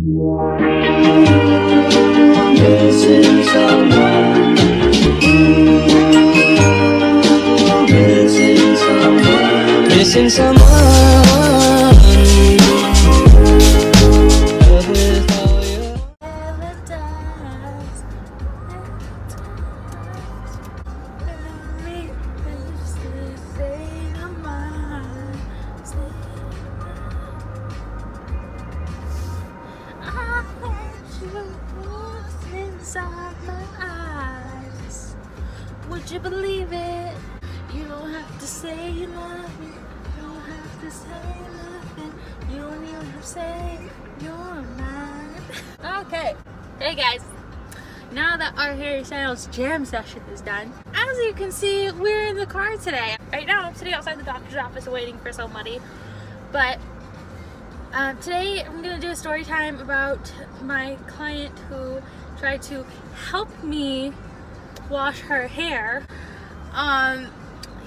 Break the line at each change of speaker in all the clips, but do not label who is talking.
Missing someone. Missing someone. Missing someone. Love is all you ever does. Me is the thing of mine. I let you look inside my eyes. Would you believe it? You don't have to say you love me. You don't have to say nothing. You don't even have to say you're mine. Okay. Hey guys. Now that our Harry Styles jam session is done, as you can see, we're in the car today. Right now, I'm sitting outside the doctor's office waiting for somebody. But today, I'm going to do a story time about my client who tried to help me wash her hair.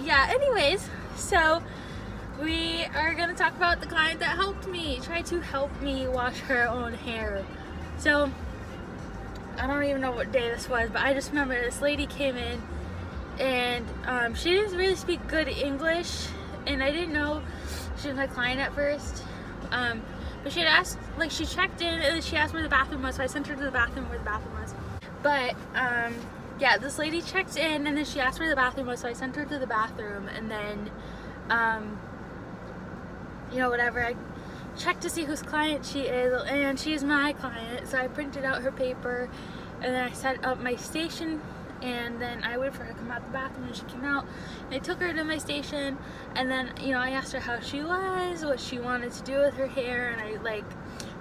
Yeah, anyways, so we are going to talk about the client that tried to help me wash her own hair. So, I don't even know what day this was, but I just remember this lady came in and she didn't really speak good English, and I didn't know she was my client at first. But she had asked, like, she checked in and then she asked where the bathroom was, so I sent her to the bathroom where the bathroom was. But yeah, this lady checked in and then she asked where the bathroom was, so I sent her to the bathroom, and then you know, whatever, I checked to see whose client she is, and she's my client, so I printed out her paper and then I set up my station, and then I waited for her to come out the bathroom, and she came out and I took her to my station, and then, you know, I asked her how she was, what she wanted to do with her hair, and I like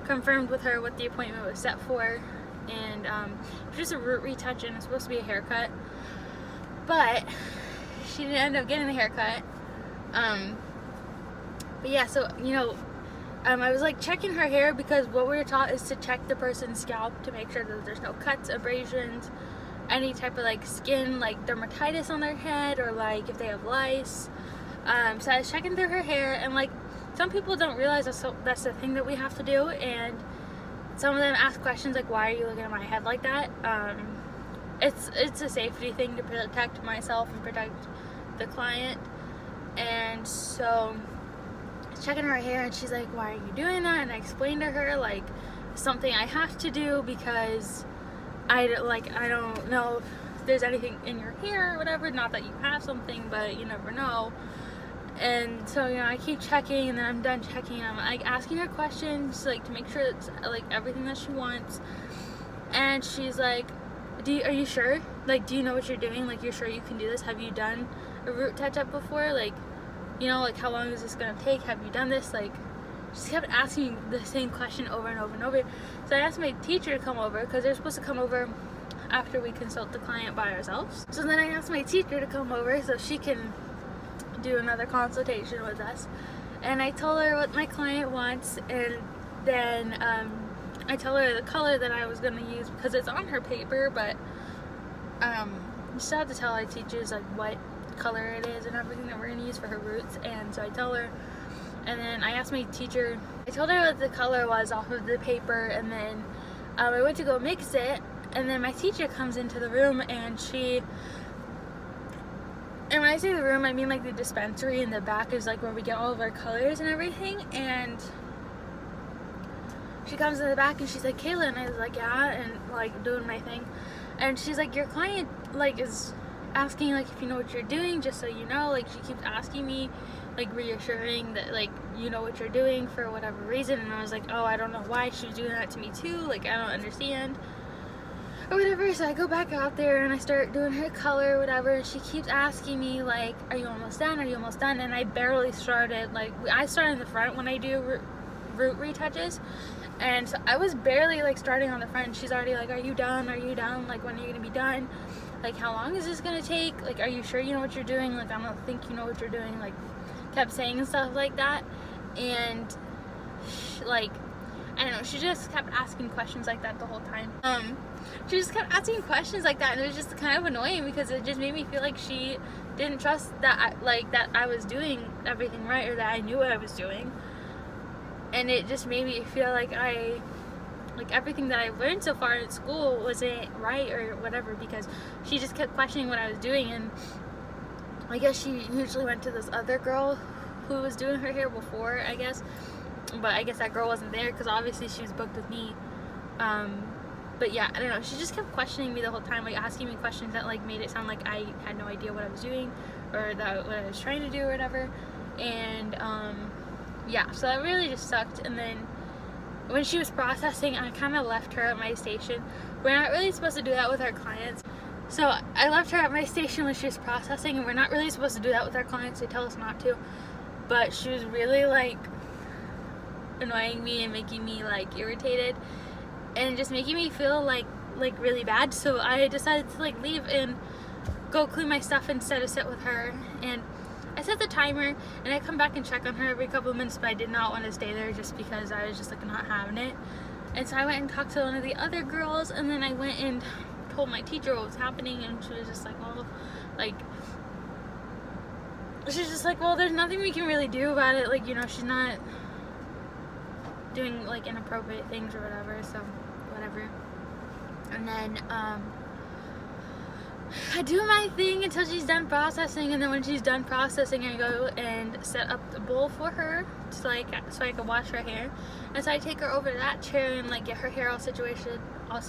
confirmed with her what the appointment was set for, and it was just a root retouch and it's supposed to be a haircut, but she didn't end up getting the haircut. But yeah, so, you know, I was like checking her hair because what we were taught is to check the person's scalp to make sure that there's no cuts, abrasions, any type of like skin, like dermatitis on their head, or like if they have lice. So I was checking through her hair, and like some people don't realize that's the thing that we have to do, and some of them ask questions like, why are you looking at my head like that? It's a safety thing to protect myself and protect the client. And so checking her hair, and she's like, why are you doing that? And I explained to her like something I have to do because I don't know if there's anything in your hair or whatever, not that you have something, but you never know. And so, you know, I keep checking, and then I'm done checking, I'm like asking her questions like to make sure it's like everything that she wants. And she's like, are you sure? Like, do you know what you're doing? Like, you're sure you can do this? Have you done a root touch-up before? Like, you know, like, how long is this gonna take? Have you done this? Like, she kept asking the same question over and over and over. So I asked my teacher to come over, because they're supposed to come over after we consult the client by ourselves. So then I asked my teacher to come over so she can do another consultation with us. And I told her what my client wants, and then I told her the color that I was gonna use because it's on her paper, but you still have to tell our teachers like what color it is and everything that we're going to use for her roots. And so I tell her, and then I asked my teacher, I told her what the color was off of the paper, and then I went to go mix it, and then my teacher comes into the room, and when I say the room, I mean like the dispensary in the back is like where we get all of our colors and everything. And she comes in the back and she's like, Kayla, and I was like, yeah, and like doing my thing, and she's like, your client like is asking like if you know what you're doing, just so you know. Like, she keeps asking me, like reassuring that like you know what you're doing for whatever reason. And I was like, oh, I don't know why she was doing that to me too, like I don't understand or whatever. So I go back out there and I start doing her color or whatever, and she keeps asking me like, are you almost done, are you almost done? And I barely started. Like, I start in the front when I do root retouches, and so I was barely like starting on the front, and she's already like, are you done, are you done, like when are you gonna be done, like how long is this gonna take, like are you sure you know what you're doing, like I don't think you know what you're doing, like kept saying stuff like that. And like, I don't know, she just kept asking questions like that the whole time. She just kept asking questions like that, and it was just kind of annoying because it just made me feel like she didn't trust that I was doing everything right, or that I knew what I was doing. And it just made me feel like I like everything that I've learned so far in school wasn't right or whatever, because she just kept questioning what I was doing. And I guess she usually went to this other girl who was doing her hair before, I guess, but I guess that girl wasn't there because obviously she was booked with me. But yeah, I don't know, she just kept questioning me the whole time, like asking me questions that like made it sound like I had no idea what I was doing or that what I was trying to do or whatever. And yeah, so that really just sucked. And then when she was processing, I kind of left her at my station. We're not really supposed to do that with our clients. So I left her at my station when she was processing, and we're not really supposed to do that with our clients. They tell us not to. But she was really like annoying me and making me like irritated and just making me feel like really bad. So I decided to like leave and go clean my stuff instead of sit with her. And I set the timer and I come back and check on her every couple of minutes, but I did not want to stay there just because I was just like not having it. And so I went and talked to one of the other girls, and then I went and told my teacher what was happening, and she was just like, well, like, she's just like, well, there's nothing we can really do about it, like, you know, she's not doing like inappropriate things or whatever, so whatever. And then I do my thing until she's done processing, and then when she's done processing, I go and set up the bowl for her to like so I can wash her hair. And so I take her over to that chair and like get her hair all situated. I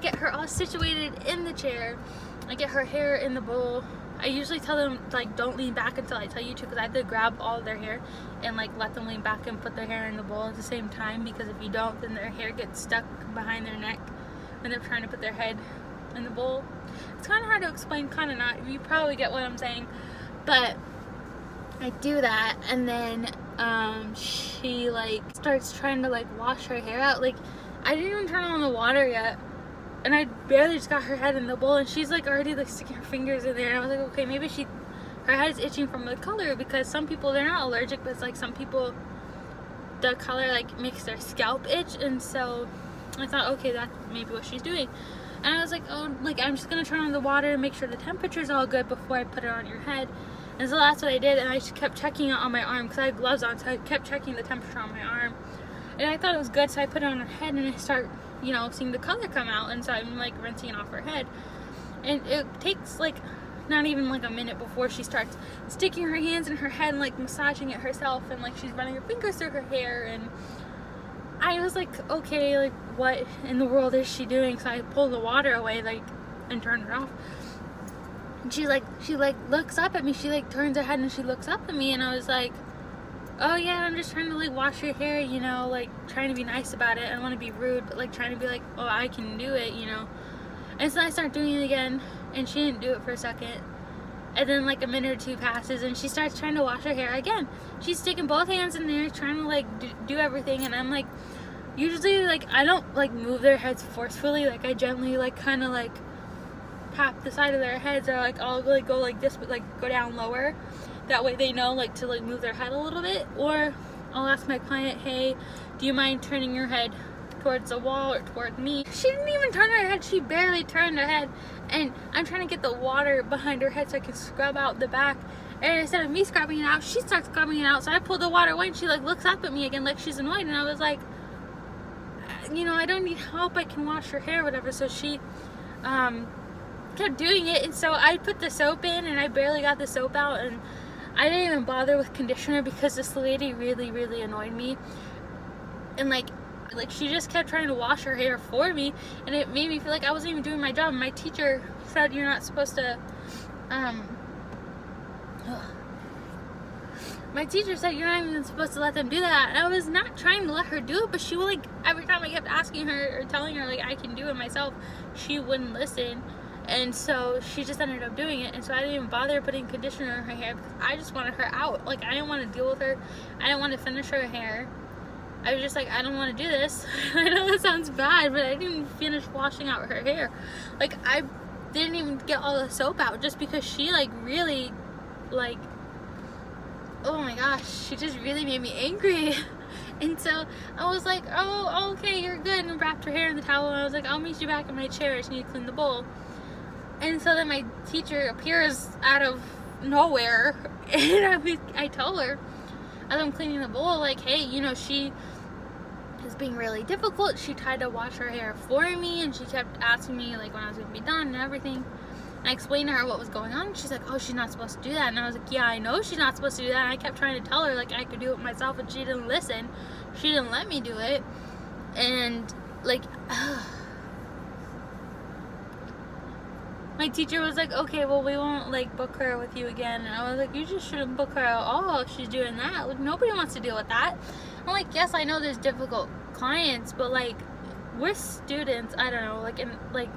get her all situated in the chair. I get her hair in the bowl. I usually tell them like don't lean back until I tell you to, because I have to grab all of their hair and like let them lean back and put their hair in the bowl at the same time, because if you don't, then their hair gets stuck behind their neck when they're trying to put their head in the bowl. It's kind of hard to explain, kind of not. You probably get what I'm saying, but I do that. And then she like starts trying to like wash her hair out. Like I didn't even turn on the water yet, and I barely just got her head in the bowl, and she's like already like sticking her fingers in there. And I was like, okay, maybe her head is itching from the color, because some people, they're not allergic, but it's like some people, the color like makes their scalp itch. And so I thought, okay, that's maybe what she's doing. And I was like, oh, like I'm just gonna turn on the water and make sure the temperature's all good before I put it on your head. And so that's what I did, and I just kept checking it on my arm because I had gloves on, so I kept checking the temperature on my arm. And I thought it was good, so I put it on her head, and I start, you know, seeing the color come out. And so I'm like rinsing it off her head, and it takes like not even like a minute before she starts sticking her hands in her head and like massaging it herself, and like she's running her fingers through her hair. And I was like, okay, like what in the world is she doing? So I pulled the water away, like, and turned it off. And she looks up at me. She like turns her head and she looks up at me, and I was like, oh yeah, I'm just trying to like wash your hair, you know, like trying to be nice about it. I don't want to be rude, but like trying to be like, oh, I can do it, you know. And so I start doing it again, and she didn't do it for a second. And then like a minute or two passes, and she starts trying to wash her hair again. She's sticking both hands in there, trying to like do everything. And I'm like, usually like I don't like move their heads forcefully, like I gently like kind of like tap the side of their heads, or like I'll like go like this, but like go down lower. That way they know like to like move their head a little bit. Or I'll ask my client, hey, do you mind turning your head towards the wall or toward me? She didn't even turn her head. She barely turned her head, and I'm trying to get the water behind her head so I can scrub out the back. And instead of me scrubbing it out, she starts scrubbing it out. So I pull the water away, and she like looks up at me again like she's annoyed. And I was like, you know, I don't need help, I can wash her hair, whatever. So she kept doing it, and so I put the soap in, and I barely got the soap out, and I didn't even bother with conditioner because this lady really annoyed me. And like she just kept trying to wash her hair for me, and it made me feel like I wasn't even doing my job. My teacher said you're not supposed to my teacher said you're not even supposed to let them do that. And I was not trying to let her do it, but she would like, every time I kept asking her or telling her like I can do it myself, she wouldn't listen. And so she just ended up doing it. And so I didn't even bother putting conditioner in her hair because I just wanted her out. Like I didn't want to deal with her. I didn't want to finish her hair. I was just like, I don't want to do this. I know that sounds bad, but I didn't finish washing out her hair. Like I didn't even get all the soap out just because she like really like, oh my gosh, she just really made me angry. And so I was like, oh, okay, you're good, and wrapped her hair in the towel, and I was like, I'll meet you back in my chair, I just need to clean the bowl. And so then my teacher appears out of nowhere, and I told her, as I'm cleaning the bowl, like, hey, you know, she is being really difficult. She tried to wash her hair for me, and she kept asking me like when I was gonna be done and everything. And I explained to her what was going on. She's like, oh, she's not supposed to do that. And I was like, yeah, I know she's not supposed to do that. And I kept trying to tell her like I could do it myself, and she didn't listen. She didn't let me do it. And like my teacher was like, okay, well, we won't like book her with you again. And I was like, you just shouldn't book her at all if she's doing that. Like, nobody wants to deal with that. I'm like, yes, I know there's difficult clients, but like, we're students. I don't know, like, and like,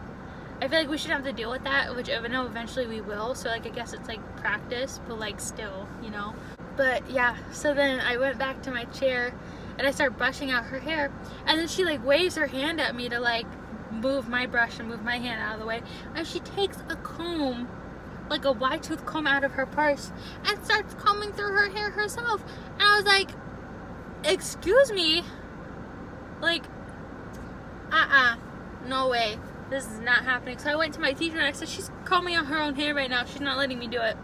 I feel like we should have to deal with that, which I know eventually we will. So like, I guess it's like practice, but like still, you know. But yeah, so then I went back to my chair and I started brushing out her hair, and then she like waves her hand at me to like move my brush and move my hand out of the way, and she takes a comb, like a wide tooth comb, out of her purse and starts combing through her hair herself. And I was like, excuse me, like, no way, this is not happening. So I went to my teacher and I said, she's combing out her own hair right now, she's not letting me do it.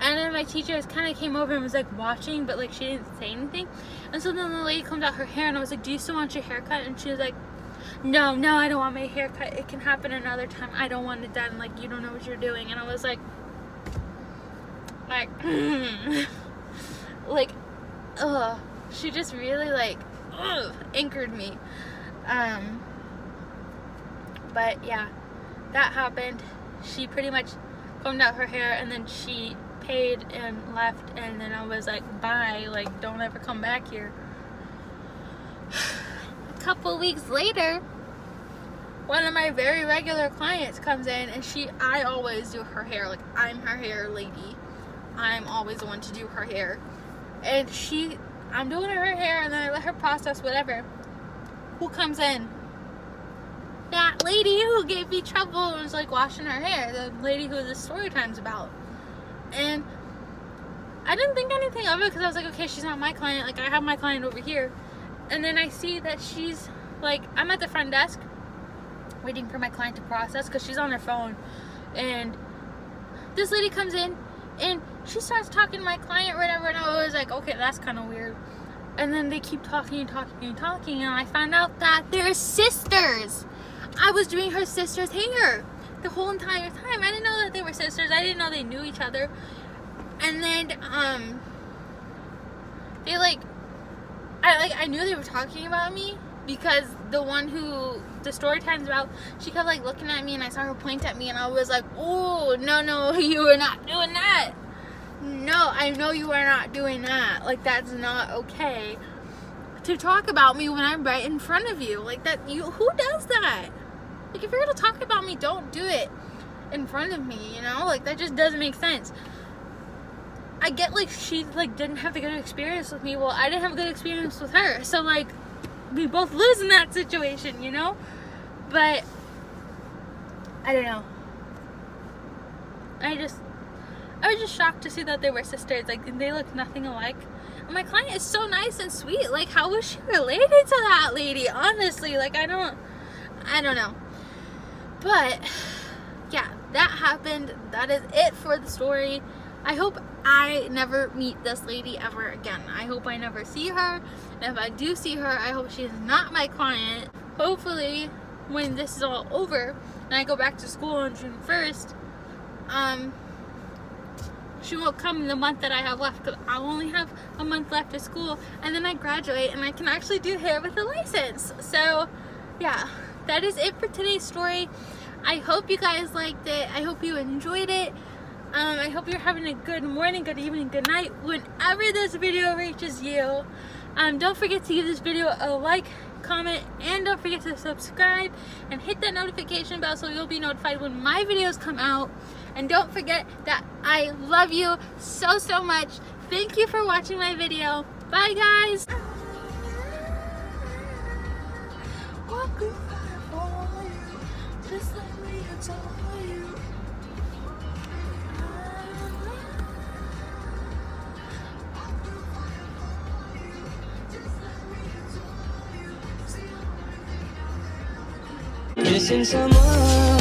And then my teacher just kind of came over and was like watching, but like she didn't say anything. And so then the lady combed out her hair, and I was like, do you still want your hair cut? And she was like, no, I don't want my hair cut. It can happen another time. I don't want it done. Like, you don't know what you're doing. And I was like, like, ugh. She just really like, anchored me. But yeah, that happened. She pretty much combed out her hair, and then she paid and left, and then I was like, bye, like, don't ever come back here. A couple weeks later, one of my very regular clients comes in, and I always do her hair. Like, I'm her hair lady. I'm always the one to do her hair. And I'm doing her hair, and then I let her process whatever. Who comes in? That lady who gave me trouble and was like washing her hair. The lady who the story time's about. And I didn't think anything of it because I was like, okay, she's not my client. Like, I have my client over here. And then I see that she's like, I'm at the front desk waiting for my client to process because she's on her phone. And this lady comes in and she starts talking to my client or whatever, and I was like, okay, that's kind of weird. And then they keep talking and talking and talking, and I found out that they're sisters. I was doing her sister's hair the whole entire time. I didn't know that they were sisters. I didn't know they knew each other. And then they I knew they were talking about me because the one who the story time's about, she kept like looking at me, and I saw her point at me, and I was like, oh, no, you are not doing that. No, I know you are not doing that. Like, that's not okay to talk about me when I'm right in front of you. Like, that, who does that? Like, if you're gonna talk about me, don't do it in front of me, you know? Like, that just doesn't make sense. I get, like, she, like, didn't have a good experience with me. Well, I didn't have a good experience with her. So, like, we both lose in that situation, you know? But, I don't know. I was just shocked to see that they were sisters. Like, they look nothing alike. And my client is so nice and sweet. Like, how was she related to that lady? Honestly, like, I don't know. But, yeah, that happened. That is it for the story. I hope I never meet this lady ever again. I hope I never see her. And if I do see her, I hope she is not my client. Hopefully, when this is all over and I go back to school on June 1st, she won't come in the month that I have left, because I'll only have a month left of school, and then I graduate and I can actually do hair with a license. So yeah, that is it for today's story. I hope you guys liked it. I hope you enjoyed it. I hope you're having a good morning, good evening, good night whenever this video reaches you. Don't forget to give this video a like, comment, and don't forget to subscribe and hit that notification bell so you'll be notified when my videos come out. And don't forget that I love you so much. Thank you for watching my video. Bye, guys.
Missing someone.